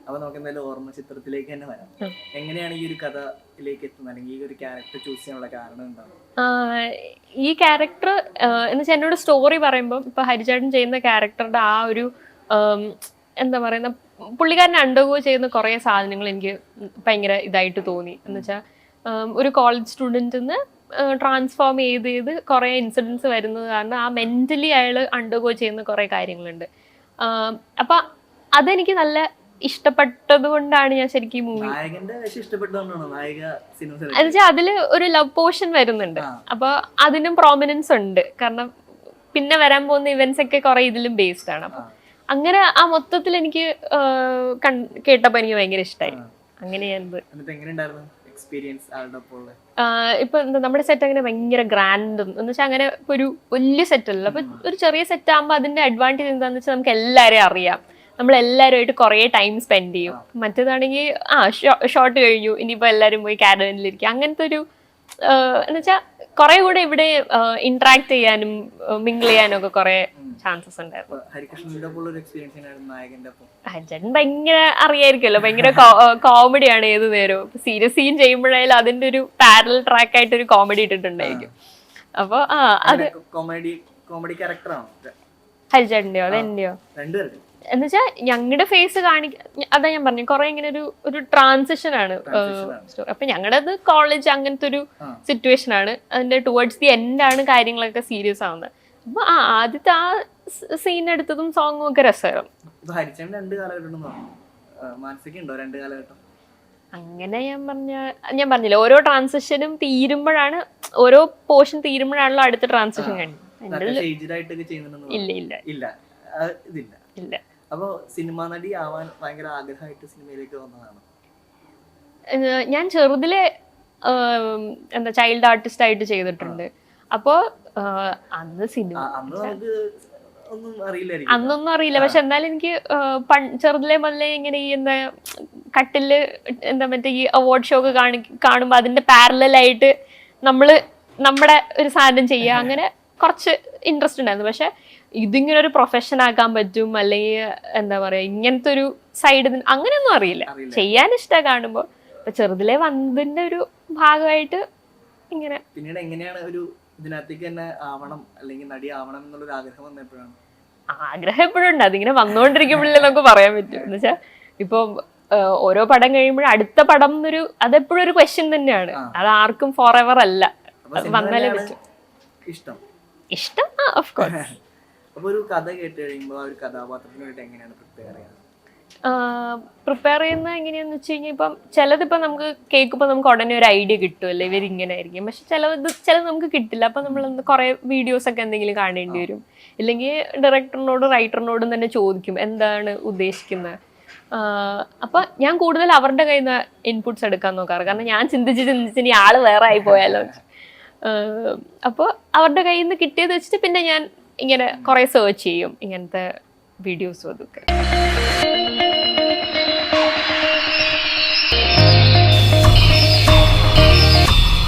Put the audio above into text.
അപ്പൊ നമുക്ക് എന്തായാലും ഓർമ്മ ചിത്രത്തിലേക്ക് തന്നെ വരാം. എങ്ങനെയാണ് ഈ ഒരു കഥയിലേക്ക് എത്തുന്നത്, അല്ലെങ്കിൽ ഈ ഒരു ക്യാരക്ടർ ചൂസ് ചെയ്യാനുള്ള കാരണം എന്താണ്? ഈ ക്യാരക്ടർ എന്ന് വെച്ചാൽ എന്നോട് സ്റ്റോറി പറയുമ്പോൾ ഇപ്പൊ ഹരിചേട്ടൻ ചെയ്യുന്ന ക്യാരക്ടറുടെ ആ ഒരു എന്താ പറയുന്ന പുള്ളിക്കാരൻ അണ്ടർഗോ ചെയ്യുന്ന കുറേ സാധനങ്ങൾ എനിക്ക് ഭയങ്കര ഇതായിട്ട് തോന്നി. എന്ന് വെച്ചാൽ ഒരു കോളേജ് സ്റ്റുഡൻറ്റിന്ന് ട്രാൻസ്ഫോം ചെയ്ത് കുറേ ഇൻസിഡൻസ് വരുന്നത് കാരണം ആ മെന്റലി അയാൾ അണ്ടർഗോ ചെയ്യുന്ന കുറേ കാര്യങ്ങളുണ്ട്. അപ്പൊ അതെനിക്ക് നല്ല ഇഷ്ടപ്പെട്ടത് കൊണ്ടാണ് ഞാൻ ശരിക്കും ഈ മൂവി എന്നുവെച്ചാൽ അതില് ഒരു ലവ് പോർഷൻ വരുന്നുണ്ട്. അപ്പൊ അതിനും പ്രോമിനൻസ് ഉണ്ട്, കാരണം പിന്നെ വരാൻ പോകുന്ന ഇവന്റ്സ് ഒക്കെ കുറെ ഇതിലും ബേസ്ഡ് ആണ്. അപ്പൊ അങ്ങനെ ആ മൊത്തത്തിൽ എനിക്ക് കേട്ടപ്പോ എനിക്ക് ഭയങ്കര ഇഷ്ടമായി. അങ്ങനെയാണ്. ഇപ്പൊ എന്താ നമ്മുടെ സെറ്റ് അങ്ങനെ ഭയങ്കര ഗ്രാൻഡും എന്ന് വെച്ചാൽ അങ്ങനെ ഒരു വലിയ സെറ്റ് അല്ല. അപ്പൊ ഒരു ചെറിയ സെറ്റ് ആകുമ്പോൾ അതിന്റെ അഡ്വാൻറ്റേജ് എന്താണെന്ന് വെച്ചാൽ നമുക്ക് എല്ലാവരെയും അറിയാം, നമ്മൾ എല്ലാവരുമായിട്ട് കുറേ ടൈം സ്പെൻഡ് ചെയ്യും. മറ്റേതാണെങ്കിൽ ഷോട്ട് കഴിഞ്ഞു ഇനിയിപ്പോൾ എല്ലാവരും പോയി കാരവനിലിരിക്കും. അങ്ങനത്തെ ഒരു എന്ന് വെച്ചാൽ കുറെ കൂടെ ഇവിടെ ഇന്ററാക്ട് ചെയ്യാനും മിങ്കിൾ ചെയ്യാനും ഒക്കെ കുറെ ചാൻസസ് ഉണ്ടായിരുന്നു. ഹരിചേട്ടൻ ഭയങ്കര അറിയായിരിക്കുമല്ലോ, ഭയങ്കര കോമഡിയാണ് ഏത് നേരവും. സീരിയസ് സീൻ ചെയ്യുമ്പോഴായാലും അതിന്റെ ഒരു പാരലൽ ട്രാക്ക് ആയിട്ട് ഒരു കോമഡി ഇട്ടിട്ടുണ്ടായിരിക്കും. അപ്പൊ അത് ഹരിചേട്ടന്റെയോ അതെന്റെയോ എന്ന് വെച്ചാൽ ഞങ്ങളുടെ ഫേസ് അതാ ഞാൻ പറഞ്ഞു, കുറെ ഇങ്ങനെ ഒരു ട്രാൻസിഷൻ ആണ് സ്റ്റോറി. അപ്പൊ ഞങ്ങളുടെ കോളേജ് അങ്ങനത്തെ ഒരു സിറ്റുവേഷൻ ആണ്. അതിന്റെ ടുവേർഡ്സ് ദി എൻഡ് ആണ് കാര്യങ്ങളൊക്കെ സീരിയസ് ആവുന്നത്. അപ്പൊ ആദ്യത്തെ ആ സീൻ എടുത്തതും സോങ്ങും ഒക്കെ രസകരം. അങ്ങനെ ഞാൻ പറഞ്ഞില്ല, ഓരോ ട്രാൻസിഷനും തീരുമ്പോഴാണ്, ഓരോ പോർഷൻ തീരുമ്പോഴാണല്ലോ അടുത്ത ട്രാൻസിഷൻ കഴിഞ്ഞു. ഇല്ല. അപ്പൊ സിനിമാ നടി ആവാൻ ഭയങ്കര ആഗ്രഹമായിട്ട് സിനിമയിലേക്ക് വന്നതാണ്. ഞാൻ ചെറുതിലെ എന്താ ചൈൽഡ് ആർട്ടിസ്റ്റ് ആയിട്ട് ചെയ്തിട്ടുണ്ട്. അപ്പോ അന്ന് സിനിമ അന്നൊന്നും അറിയില്ല. പക്ഷെ എന്നാലും എനിക്ക് ചെറുതിലെ മുതലേ ഇങ്ങനെ ഈ എന്താ കട്ടില് എന്താ മറ്റേ ഈ അവാർഡ് ഷോ ഒക്കെ കാണുമ്പോ അതിന്റെ പാരലായിട്ട് നമ്മുടെ ഒരു സാധനം ചെയ്യുക, അങ്ങനെ കുറച്ച് ഇൻട്രസ്റ്റ് ഉണ്ടായിരുന്നു. പക്ഷെ ഇതിങ്ങനെ ഒരു പ്രൊഫഷൻ ആക്കാൻ പറ്റും അല്ലെങ്കിൽ എന്താ പറയാ ഇങ്ങനത്തെ ഒരു സൈഡ് അങ്ങനെയൊന്നും അറിയില്ല. ചെയ്യാൻ ഇഷ്ടമാണ് കാണുമ്പോൾ. അപ്പൊ ചെറുതിലെ വന്നതിന്റെ ഒരു ഭാഗമായിട്ട് ഇങ്ങനെ. പിന്നീട് എങ്ങനെയാണ് ഒരു ഇതിനകത്തേക്ക് തന്നെ ആവണം അല്ലെങ്കിൽ നടി ആവണം എന്നുള്ളൊരു ആഗ്രഹം വന്നപ്പോഴാണ്? ആഗ്രഹം എപ്പോഴും ഉണ്ട്, അതിങ്ങനെ വന്നുകൊണ്ടിരിക്കുമ്പോഴേ നമുക്ക് പറയാൻ പറ്റും. എന്ന് വെച്ചാൽ ഇപ്പൊ ഓരോ പടം കഴിയുമ്പോഴും അടുത്ത പടം എന്നൊരു അതെപ്പോഴും ഒരു ക്വസ്റ്റ്യൻ തന്നെയാണ്. അത് ആർക്കും ഫോർ എവർ അല്ല, വന്നാലേ പറ്റും. ഇഷ്ടം ഓഫ് കോഴ്സ്. ഒരു കഥ കേട്ട് കഴിയുമ്പോൾ ആ ഒരു കഥാപാത്രത്തിന് വേണ്ടി എങ്ങനെയാണ് പ്രിപ്പയർ ചെയ്യുന്നത് എങ്ങനെയാന്ന് വെച്ച് കഴിഞ്ഞാൽ ഇപ്പം ചിലതിപ്പോ നമുക്ക് കേൾക്കുമ്പോൾ നമുക്ക് ഉടനെ ഒരു ഐഡിയ കിട്ടുമല്ലേ ഇവരിങ്ങനെ ആയിരിക്കും. പക്ഷെ ചിലത് നമുക്ക് കിട്ടില്ല. അപ്പൊ നമ്മൾ കുറെ വീഡിയോസ് ഒക്കെ എന്തെങ്കിലും കാണേണ്ടി വരും. ഇല്ലെങ്കിൽ ഡയറക്ടറിനോടും റൈറ്ററിനോടും തന്നെ ചോദിക്കും എന്താണ് ഉദ്ദേശിക്കുന്നത്. അപ്പൊ ഞാൻ കൂടുതൽ അവരുടെ കയ്യിൽ നിന്ന് ഇൻപുട്സ് എടുക്കാൻ നോക്കാറ്. കാരണം ഞാൻ ചിന്തിച്ച് ഇനി ആള് വേറെ ആയി പോയാലോ. അപ്പോൾ അവരുടെ കയ്യിൽ നിന്ന് കിട്ടിയത് വെച്ചിട്ട് പിന്നെ ഞാൻ ഇങ്ങനെ കുറെ സെർച്ച് ചെയ്യും ഇങ്ങനത്തെ വീഡിയോസും അതൊക്കെ.